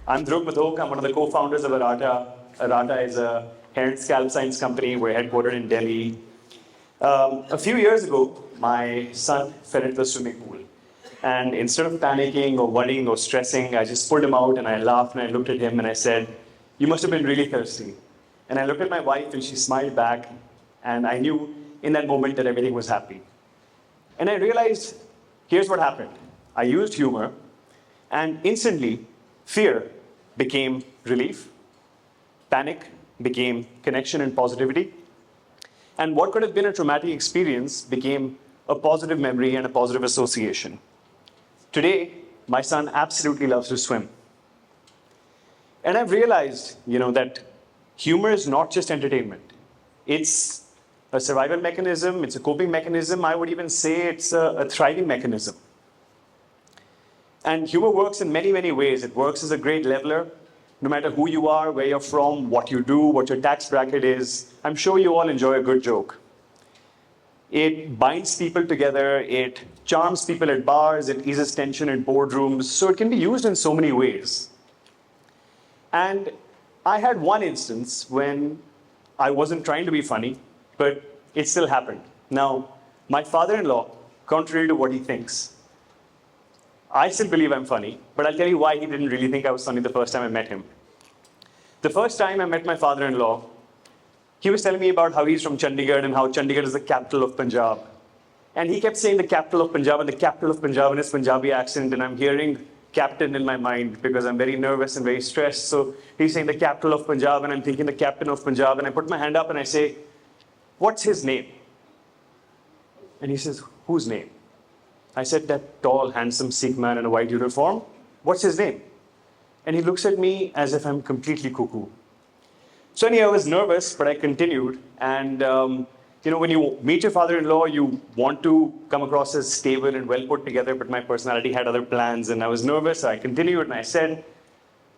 I'm Dhruv Madhok. I'm one of the co-founders of Arata. Arata is a hair and scalp science company. We're headquartered in Delhi. A few years ago, my son fell into the swimming pool. And instead of panicking or worrying or stressing, I just pulled him out and I laughed and I looked at him and I said, "You must have been really thirsty." And I looked at my wife and she smiled back. And I knew in that moment that everything was happy. And I realized, here's what happened. I used humor, and instantly, fear became relief, panic became connection and positivity, and what could have been a traumatic experience became a positive memory and a positive association. Today, my son absolutely loves to swim. And I've realized, that humor is not just entertainment. It's a survival mechanism, it's a coping mechanism. I would even say it's a thriving mechanism. And humor works in many, many ways. It works as a great leveler, no matter who you are, where you're from, what you do, what your tax bracket is. I'm sure you all enjoy a good joke. It binds people together, it charms people at bars, it eases tension in boardrooms, so it can be used in so many ways. And I had one instance when I wasn't trying to be funny, but it still happened. Now, my father-in-law, contrary to what he thinks, I still believe I'm funny, but I'll tell you why he didn't really think I was funny the first time I met him. The first time I met my father-in-law, he was telling me about how he's from Chandigarh and how Chandigarh is the capital of Punjab. And he kept saying the capital of Punjab and the capital of Punjab in his Punjabi accent, and I'm hearing captain in my mind because I'm very nervous and very stressed. So he's saying the capital of Punjab, and I'm thinking the captain of Punjab, and I put my hand up and I say, "What's his name?" And he says, "Whose name?" I said, "That tall, handsome Sikh man in a white uniform. What's his name?" And he looks at me as if I'm completely cuckoo. So anyway, I was nervous, but I continued. And when you meet your father-in-law, you want to come across as stable and well put together, but my personality had other plans, and I was nervous. So I continued, and I said,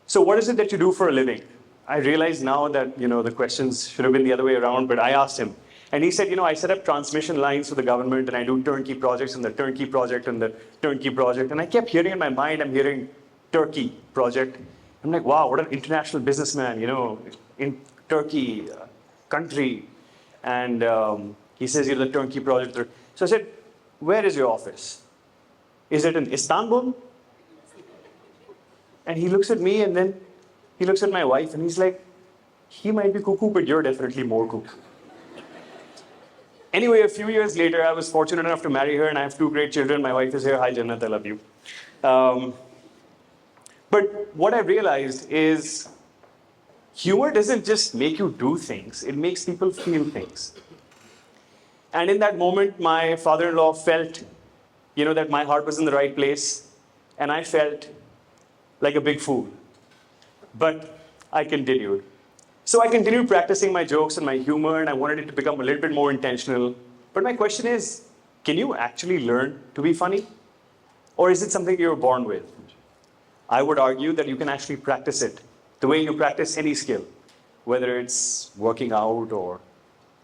"So what is it that you do for a living?" I realize now that the questions should have been the other way around, but I asked him. And he said, "I set up transmission lines for the government, and I do turnkey projects and the turnkey project and the turnkey project." And I kept hearing in my mind, I'm hearing Turkey project. I'm like, wow, what an international businessman, in Turkey, country. And he says, "You're the turnkey project." So I said, "Where is your office? Is it in Istanbul?" And he looks at me, and then he looks at my wife, and he's like, "He might be cuckoo, but you're definitely more cuckoo." Anyway, a few years later, I was fortunate enough to marry her, and I have 2 great children. My wife is here. Hi, Jannat, I love you. But what I realized is humor doesn't just make you do things, it makes people feel things. And in that moment, my father-in-law felt, that my heart was in the right place, and I felt like a big fool. But I continued. So I continued practicing my jokes and my humor, and I wanted it to become a little bit more intentional. But my question is, can you actually learn to be funny? Or is it something you're born with? I would argue that you can actually practice it the way you practice any skill, whether it's working out or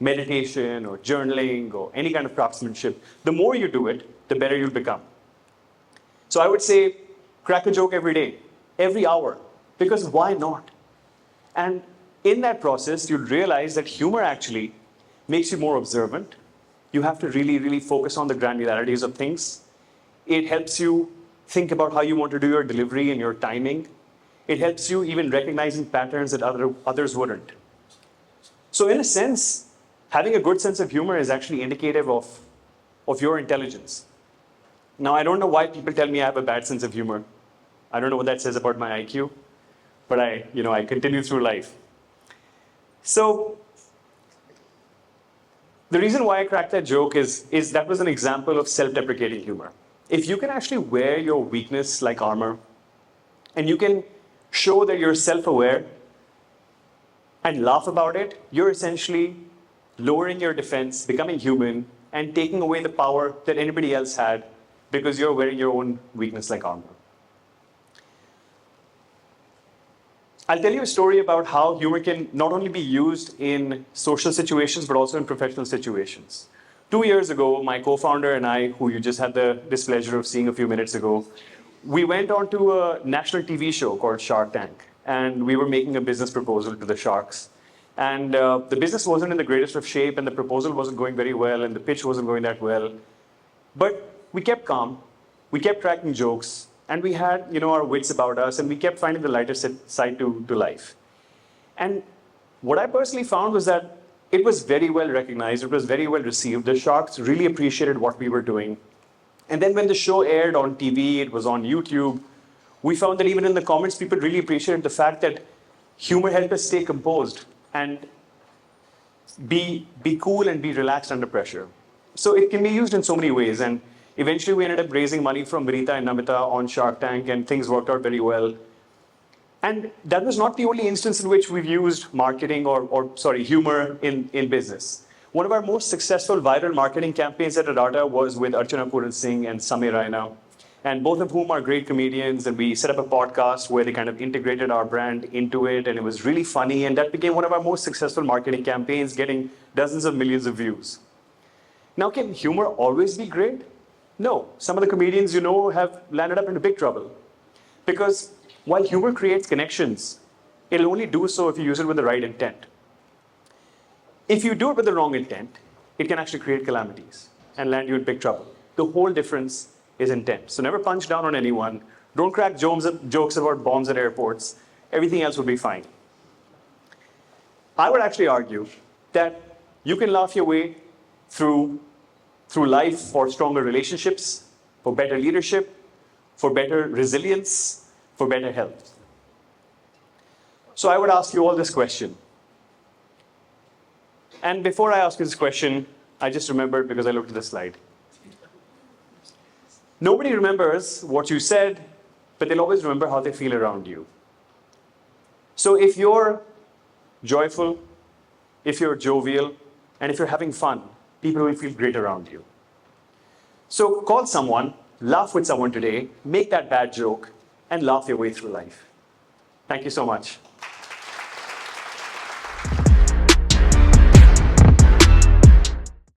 meditation or journaling or any kind of craftsmanship. The more you do it, the better you'll become. So I would say, crack a joke every day, every hour, because why not? And in that process, you'll realize that humor actually makes you more observant. You have to really, really focus on the granularities of things. It helps you think about how you want to do your delivery and your timing. It helps you even recognizing patterns that others wouldn't. So in a sense, having a good sense of humor is actually indicative of your intelligence. Now, I don't know why people tell me I have a bad sense of humor. I don't know what that says about my IQ, but I continue through life. So the reason why I cracked that joke is that was an example of self-deprecating humor. If you can actually wear your weakness like armor, and you can show that you're self-aware and laugh about it, you're essentially lowering your defense, becoming human, and taking away the power that anybody else had because you're wearing your own weakness like armor. I'll tell you a story about how humor can not only be used in social situations, but also in professional situations. 2 years ago, my co-founder and I, who you just had the displeasure of seeing a few minutes ago, we went on to a national TV show called Shark Tank, and we were making a business proposal to the sharks. And the business wasn't in the greatest of shape, and the proposal wasn't going very well, and the pitch wasn't going that well. But we kept calm, we kept cracking jokes, and we had, our wits about us, and we kept finding the lighter side to life. And what I personally found was that it was very well recognized, it was very well received. The sharks really appreciated what we were doing. And then when the show aired on TV, it was on YouTube, we found that even in the comments, people really appreciated the fact that humor helped us stay composed and be cool and be relaxed under pressure. So it can be used in so many ways. And eventually we ended up raising money from Vinita and Namita on Shark Tank, and things worked out very well. And that was not the only instance in which we've used marketing or humor in business. One of our most successful viral marketing campaigns at Adata was with Archana Puran Singh and Samir Raina, and both of whom are great comedians, and we set up a podcast where they kind of integrated our brand into it, and it was really funny, and that became one of our most successful marketing campaigns, getting dozens of millions of views. Now, can humor always be great? No. Some of the comedians have landed up into big trouble. Because while humor creates connections, it'll only do so if you use it with the right intent. If you do it with the wrong intent, it can actually create calamities and land you in big trouble. The whole difference is intent. So never punch down on anyone. Don't crack jokes about bombs at airports. Everything else will be fine. I would actually argue that you can laugh your way through life for stronger relationships, for better leadership, for better resilience, for better health. So I would ask you all this question. And before I ask you this question, I just remembered because I looked at the slide. Nobody remembers what you said, but they'll always remember how they feel around you. So if you're joyful, if you're jovial, and if you're having fun, people will feel great around you. So call someone, laugh with someone today, make that bad joke, and laugh your way through life. Thank you so much.